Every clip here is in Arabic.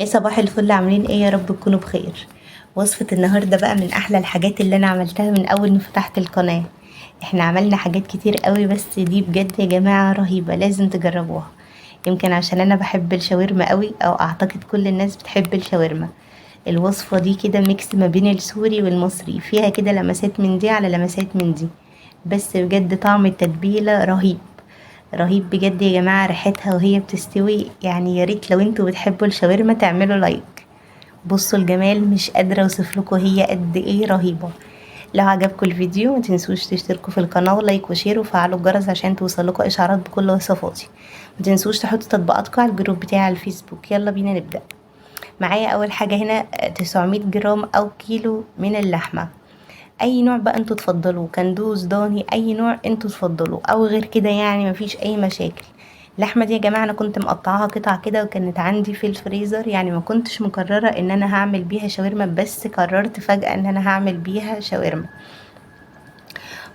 ايه صباح الفل، عاملين ايه؟ يا رب تكونوا بخير. وصفة النهاردة بقى من احلى الحاجات اللي انا عملتها من اول ما فتحت القناة. احنا عملنا حاجات كتير قوي، بس دي بجد يا جماعة رهيبة، لازم تجربوها. يمكن عشان انا بحب الشاورما قوي، او اعتقد كل الناس بتحب الشاورما. الوصفة دي كده ميكس ما بين السوري والمصري، فيها كده لمسات من دي على لمسات من دي. بس بجد طعم التتبيلة رهيب. رهيب بجد يا جماعة، ريحتها وهي بتستوي يعني يا ريت لو انتوا بتحبوا الشاورما تعملوا لايك. بصوا الجمال، مش قادرة اوصف لكم هي قد ايه رهيبة. لو عجبكم الفيديو ما تنسوش تشتركوا في القناة ولايك وشير وفعلوا الجرس عشان توصلكوا اشعارات بكل وصفاتي. ما تنسوش تحطوا تطبيقاتكم على الجروب بتاعي على الفيسبوك. يلا بينا نبدأ. معايا اول حاجة هنا 900 جرام او كيلو من اللحمة. اي نوع بقى انتوا تفضلوه، كندوز ضاني، اي نوع انتوا تفضلوه او غير كده يعني مفيش اي مشاكل. اللحمه دي يا جماعه انا كنت مقطعاها قطع كده، وكانت عندي في الفريزر، يعني ما كنتش مقرره ان انا هعمل بيها شاورما، بس قررت فجاه ان انا هعمل بيها شاورما.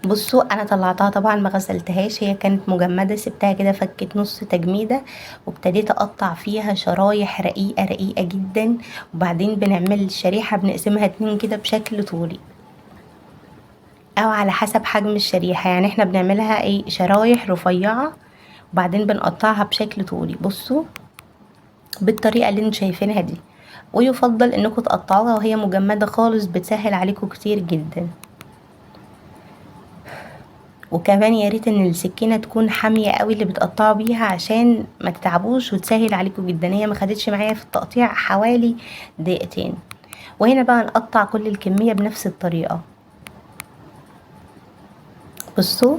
بصوا انا طلعتها طبعا ما غسلتهاش، هي كانت مجمده، سبتها كده فكت نص تجميده. وابتديت اقطع فيها شرايح رقيقه رقيقه جدا. وبعدين بنعمل شريحه بنقسمها اتنين كده بشكل طولي، او على حسب حجم الشريحة، يعني احنا بنعملها ايه شرايح رفيعة. وبعدين بنقطعها بشكل طولي. بصوا بالطريقة اللي انتوا شايفينها دي. ويفضل انكم تقطعوها وهي مجمدة خالص، بتسهل عليكم كتير جدا. وكمان يا ريت ان السكينة تكون حامية قوي اللي بتقطعوا بيها، عشان ما تتعبوش وتسهل عليكم جدا. هي ما خدتش معايا في التقطيع حوالي دقيقتين. وهنا بقى نقطع كل الكمية بنفس الطريقة. بصوا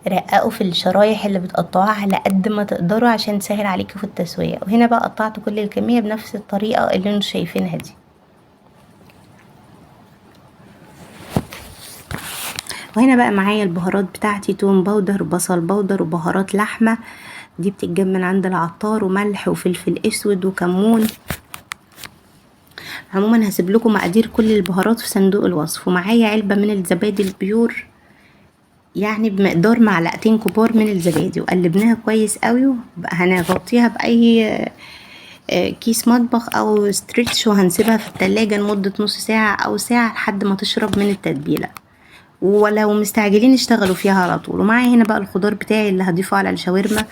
رققوا في الشرايح اللي بتقطعوها على قد ما تقدروا عشان تسهل عليكم في التسوية. وهنا بقى قطعت كل الكمية بنفس الطريقة اللي انتوا شايفينها دي. وهنا بقى معايا البهارات بتاعتي، توم باودر وبصل باودر وبهارات لحمة، دي بتتجاب من عند العطار، وملح وفلفل اسود وكمون. عموما هسيب لكم مقادير كل البهارات في صندوق الوصف. ومعايا علبة من الزبادي البيور، يعني بمقدار معلقتين كبار من الزبادي، وقلبناها كويس قوي. هنغطيها بأي كيس مطبخ او ستريتش، وهنسيبها في التلاجة لمدة نص ساعة او ساعة لحد ما تشرب من التتبيلة. ولو مستعجلين اشتغلوا فيها على طول. ومعايا هنا بقى الخضار بتاعي اللي هضيفه على الشاورما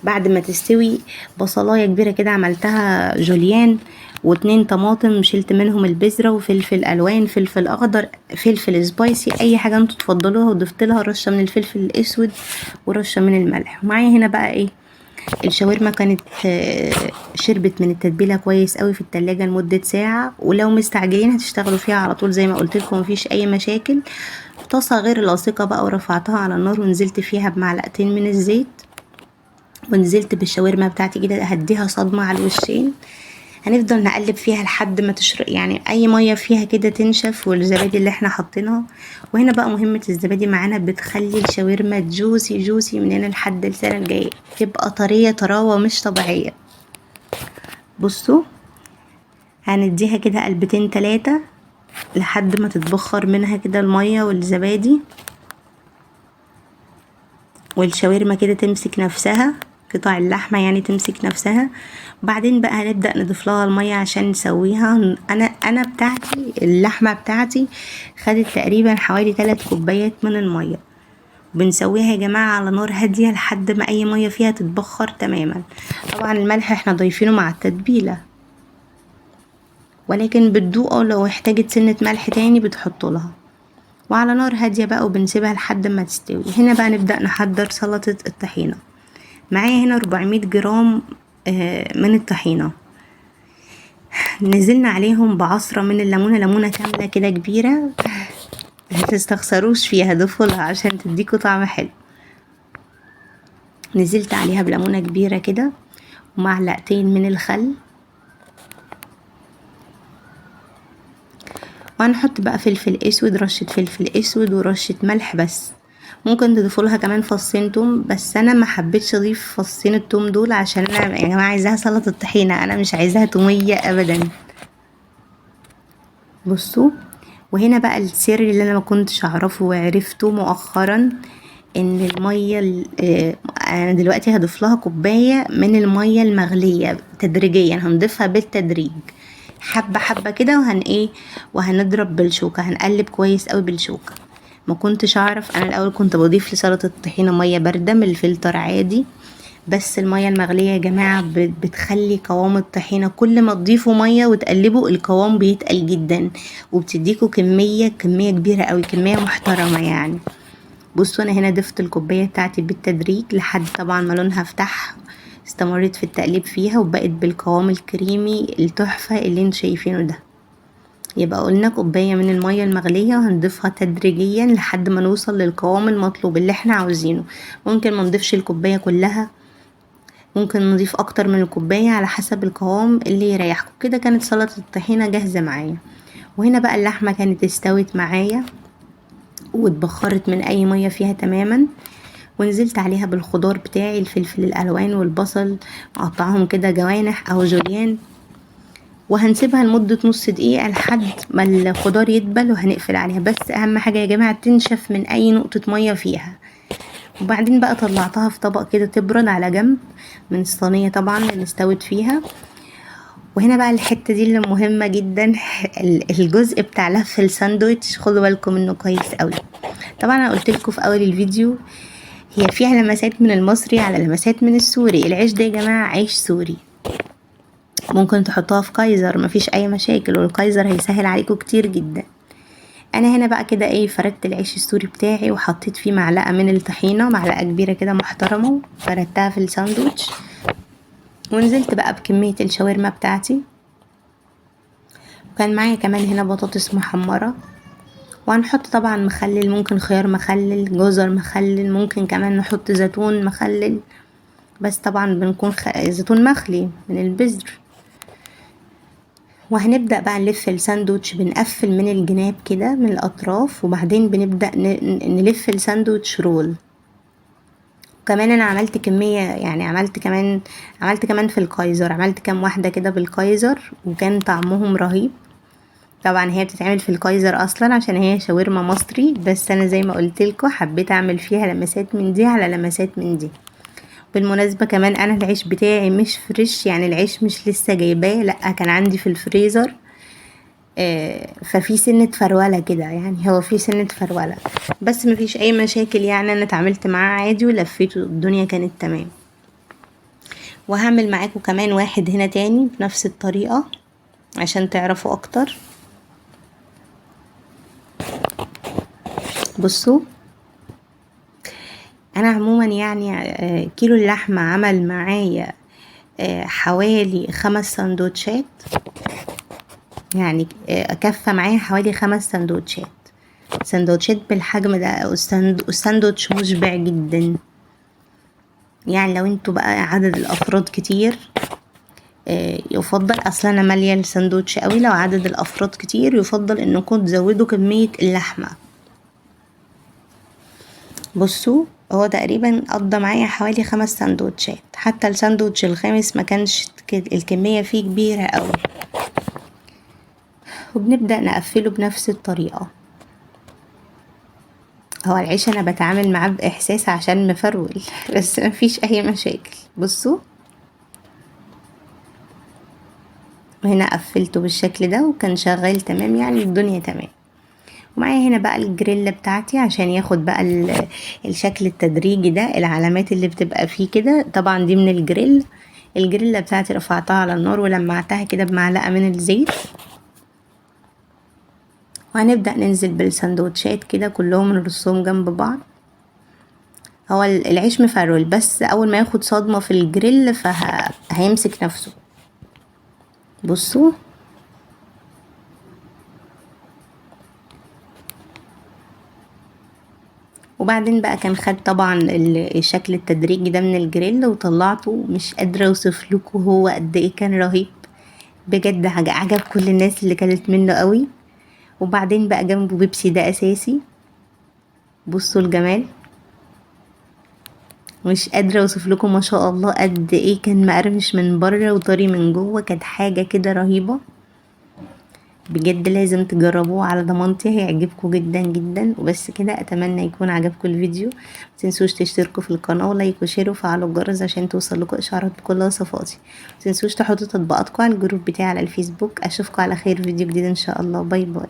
بعد ما تستوي. بصلاية كبيرة كده عملتها جوليان، واتنين طماطم شلت منهم البذرة، وفلفل الوان، فلفل اخضر، فلفل سبايسي، اي حاجة انتوا تفضلوها. وضفت لها رشة من الفلفل الاسود ورشة من الملح. ومعايا هنا بقى ايه، الشاورما كانت شربت من التتبيله كويس قوي في التلاجة لمده ساعه. ولو مستعجلين هتشتغلوا فيها على طول زي ما قلت لكم، مفيش اي مشاكل. طاسه غير لاصقه بقى، ورفعتها على النار ونزلت فيها بمعلقتين من الزيت، ونزلت بالشاورما بتاعتي كده هديها صدمه على الوشين. هنفضل نقلب فيها لحد ما تشرق، يعني اي ميه فيها كده تنشف، والزبادي اللي احنا حاطينها. وهنا بقى مهمه الزبادي معانا، بتخلي الشاورما جوسي جوسي من هنا لحد السنه الجايه، تبقى طريه طراوه مش طبيعيه. بصوا هنديها كده قلبتين تلاتة لحد ما تتبخر منها كده الميه والزبادي، والشاورما كده تمسك نفسها، قطع اللحمه يعني تمسك نفسها. وبعدين بقى هنبدأ نضيف لها المية عشان نسويها. انا بتاعتي اللحمة بتاعتي خدت تقريبا حوالي 3 كوبايات من المية. بنسويها يا جماعة على نار هادية لحد ما اي مية فيها تتبخر تماما. طبعا الملح احنا ضايفينه مع التتبيلة، ولكن بتدوقوا لو احتاجت سنة ملح تاني بتحطوا لها. وعلى نار هادية بقى، وبنسيبها لحد ما تستوي. هنا بقى نبدأ نحضر سلطة الطحينة. معايا هنا 400 جرام من الطحينة. نزلنا عليهم بعصرة من الليمونة، ليمونة كاملة كده كبيرة، متستخسروش فيها، ضيفولها عشان تديكوا طعم حلو. نزلت عليها بليمونة كبيرة كده، ومعلقتين من الخل. وهنحط بقى فلفل اسود، رشة فلفل اسود ورشة ملح بس. ممكن تضيفولها كمان فصين توم، بس انا ما حبيتش اضيف فصين التوم دول، عشان انا يا جماعة عايزاها سلطة الطحينة، انا مش عايزاها تومية ابدا. بصوا، وهنا بقى السر اللي انا ما كنتش اعرفه وعرفته مؤخرا، ان الميه انا دلوقتي هضيف لها كوبايه من الميه المغليه تدريجيا، هنضيفها بالتدريج حبه حبه كده، وهنضرب بالشوكه، هنقلب كويس قوي بالشوكه. ما كنتش اعرف، انا الاول كنت بضيف لسلطه الطحينه ميه بارده من الفلتر عادي، بس الميه المغليه يا جماعه بتخلي قوام الطحينه كل ما تضيفوا ميه وتقلبوا القوام بيتقل جدا، وبتديكوا كميه كبيره قوي، كميه محترمه يعني. بصوا انا هنا ضفت الكوبايه بتاعتي بالتدريج لحد طبعا ما لونها فتح، استمريت في التقليب فيها وبقت بالقوام الكريمي التحفه اللي انتوا شايفينه ده. يبقى قلنا كوبايه من الميه المغليه وهنضيفها تدريجيا لحد ما نوصل للقوام المطلوب اللي احنا عاوزينه. ممكن ما نضيفش الكوبايه كلها، ممكن نضيف اكتر من الكوبايه على حسب القوام اللي يريحكم. كده كانت سلطه الطحينه جاهزه معايا. وهنا بقى اللحمه كانت استوت معايا واتبخرت من اي ميه فيها تماما، ونزلت عليها بالخضار بتاعي، الفلفل الالوان والبصل اقطعهم كده جوانح او جوليان، وهنسيبها لمدة نص دقيقة لحد ما الخضار يدبل وهنقفل عليها. بس اهم حاجة يا جماعة تنشف من اي نقطة مية فيها. وبعدين بقى طلعتها في طبق كده تبرد على جنب من الصينية طبعا اللي استوت فيها. وهنا بقى الحتة دي اللي مهمة جدا، الجزء بتاع لف الساندويتش، خدوا بالكم منه كويس قوي. طبعا انا قلت لكم في اول الفيديو هي فيها لمسات من المصري على لمسات من السوري. العيش ده يا جماعة عيش سوري، ممكن تحطوها في كايزر مفيش اي مشاكل، والكايزر هيسهل عليكم كتير جدا. انا هنا بقى كده فردت العيش السوري بتاعي وحطيت فيه معلقة من الطحينة، معلقة كبيرة كده محترمة، فردتها في الساندوتش. ونزلت بقى بكمية الشاورما بتاعتي، وكان معايا كمان هنا بطاطس محمرة، وهنحط طبعا مخلل، ممكن خيار مخلل، جزر مخلل، ممكن كمان نحط زيتون مخلل، بس طبعا بنكون زيتون مخلي من البذر. وهنبدأ بقى نلف الساندوتش، بنقفل من الجناب كده من الأطراف، وبعدين بنبدأ نلف الساندوتش رول. كمان انا عملت كمية، يعني عملت كمان في الكايزر، عملت كام واحدة كده بالكايزر وكان طعمهم رهيب. طبعا هي بتتعمل في الكايزر اصلا عشان هي شاورما مصري، بس انا زي ما قلت لكم حبيت اعمل فيها لمسات من دي على لمسات من دي. بالمناسبة كمان انا العيش بتاعي مش فريش، يعني العيش مش لسه جايباه، لا كان عندي في الفريزر. ففي سنة فرولة كده، يعني هو في سنة فرولة، بس مفيش اي مشاكل، يعني انا اتعاملت معاه عادي ولفيته، الدنيا كانت تمام. وهعمل معاكم كمان واحد هنا تاني بنفس الطريقة عشان تعرفوا اكتر. بصوا انا عموما يعني كيلو اللحمة عمل معايا حوالي 5 سندوتشات، يعني كفة معايا حوالي 5 سندوتشات بالحجم ده. الساندوتش مشبع جدا، يعني لو انتوا بقى عدد الافراد كتير يفضل، اصلا انا ماليه الساندوتش قوي، لو عدد الافراد كتير يفضل انكم تزودوا كميه اللحمه. بصوا هو تقريبا قضى معايا حوالي 5 سندوتشات، حتى الساندوتش الخامس ما كانش الكميه فيه كبيره قوي. وبنبدا نقفله بنفس الطريقه. هو العيش انا بتعامل معاه باحساس عشان مفرول بس مفيش اي مشاكل. بصوا وهنا قفلته بالشكل ده وكان شغال تمام، يعني الدنيا تمام. ومعايا هنا بقى الجريل بتاعتي عشان ياخد بقى الشكل التدريجي ده، العلامات اللي بتبقى فيه كده طبعا دي من الجريل بتاعتي. رفعتها على النار ولمعتها كده بمعلقة من الزيت، وهنبدأ ننزل بالسندوتشات كده كلهم نرصهم جنب بعض. هو العيش مفرول، بس اول ما ياخد صدمة في الجريل فهيمسك نفسه. بصوا وبعدين بقى كان خد طبعا الشكل التدريجي ده من الجريل وطلعته، مش قادرة اوصف لكم هو قد ايه كان رهيب بجد، عجب كل الناس اللي كانت منه قوي. وبعدين بقى جنبه بيبسي ده اساسي. بصوا الجمال، مش قادرة اوصف لكم ما شاء الله قد ايه كان مقرمش من بره وطري من جوه، كانت حاجة كده رهيبة. بجد لازم تجربوه على ضمانتي، هيعجبكم جدا جدا. وبس كده، اتمنى يكون عجبكم الفيديو. متنسوش تشتركوا في القناه ولايك وشير وفعلوا الجرس عشان توصلكوا اشعارات بكل وصفاتي. متنسوش تحطوا تطبيقاتكم على الجروب بتاعي على الفيسبوك. اشوفكم على خير فيديو جديد ان شاء الله. باي باي.